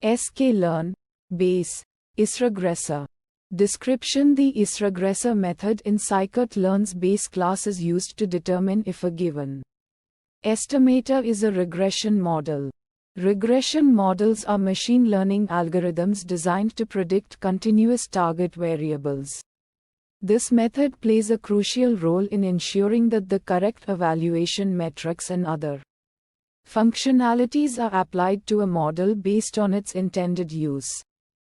sklearn, base, isRegressor. Description: the isRegressor method in Scikit-learn's base class is used to determine if a given estimator is a regression model. Regression models are machine learning algorithms designed to predict continuous target variables. This method plays a crucial role in ensuring that the correct evaluation metrics and other functionalities are applied to a model based on its intended use.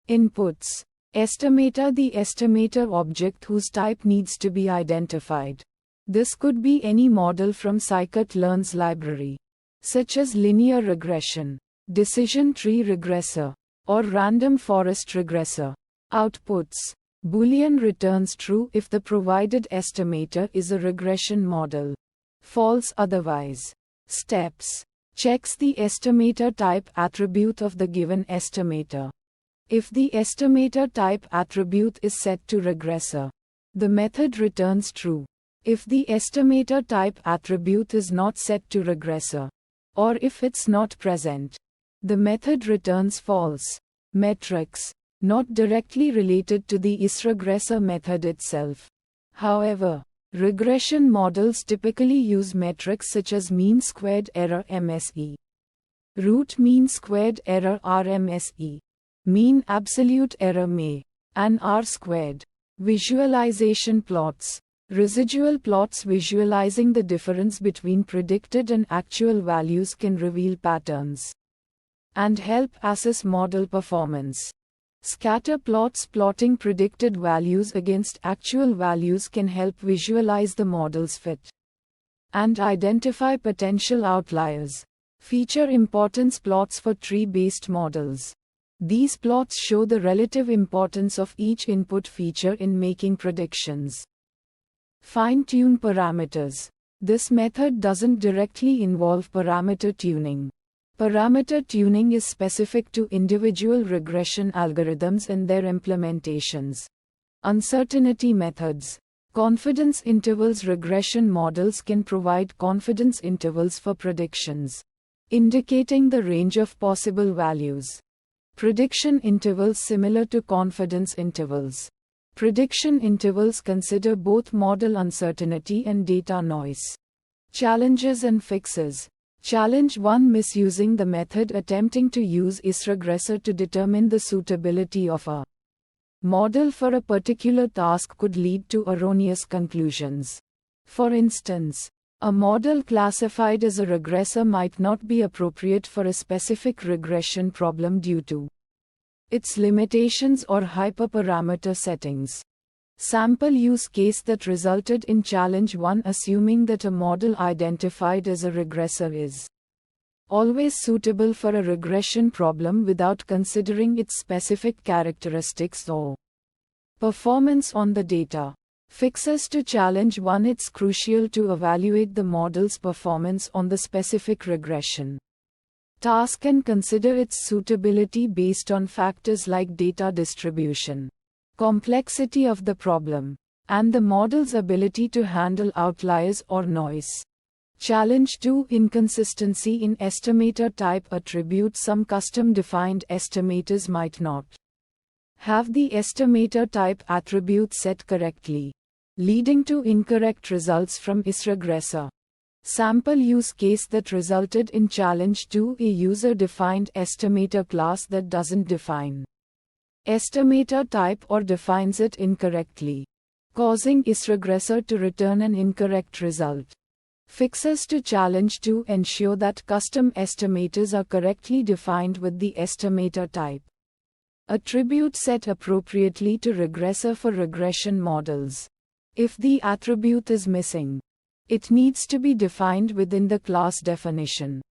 Inputs: estimator, the estimator object whose type needs to be identified. This could be any model from Scikit-learn's library, such as linear regression, decision tree regressor, or random forest regressor. Outputs: Boolean returns true if the provided estimator is a regression model, false otherwise. Steps: checks the estimator type attribute of the given estimator. If the estimator type attribute is set to regressor, the method returns true. If the estimator type attribute is not set to regressor, or if it's not present, the method returns false. Metrics: not directly related to the isRegressor method itself. However, regression models typically use metrics such as mean squared error (MSE), root mean squared error (RMSE), mean absolute error (MA), and R-squared. Visualization plots: residual plots visualizing the difference between predicted and actual values can reveal patterns and help assess model performance. Scatter plots plotting predicted values against actual values can help visualize the model's fit and identify potential outliers. Feature importance plots for tree-based models. These plots show the relative importance of each input feature in making predictions. Fine-tune parameters. This method doesn't directly involve parameter tuning. Parameter tuning is specific to individual regression algorithms and their implementations. Uncertainty methods. Confidence intervals. Regression models can provide confidence intervals for predictions, indicating the range of possible values. Prediction intervals similar to confidence intervals. Prediction intervals consider both model uncertainty and data noise. Challenges and fixes. Challenge 1: misusing the method. Attempting to use isRegressor to determine the suitability of a model for a particular task could lead to erroneous conclusions. For instance, a model classified as a regressor might not be appropriate for a specific regression problem due to its limitations or hyperparameter settings. Sample use case that resulted in challenge 1: assuming that a model identified as a regressor is always suitable for a regression problem without considering its specific characteristics or performance on the data. Fixes to challenge 1: it's crucial to evaluate the model's performance on the specific regression task and consider its suitability based on factors like data distribution, complexity of the problem, and the model's ability to handle outliers or noise. Challenge 2: inconsistency in estimator type attribute. Some custom-defined estimators might not have the estimator type attribute set correctly, leading to incorrect results from isRegressor. Sample use case that resulted in challenge 2: a user-defined estimator class that doesn't define estimator type or defines it incorrectly, causing isRegressor to return an incorrect result. Fixes to challenge 2: ensure that custom estimators are correctly defined with the estimator type attribute set appropriately to regressor for regression models. If the attribute is missing, it needs to be defined within the class definition.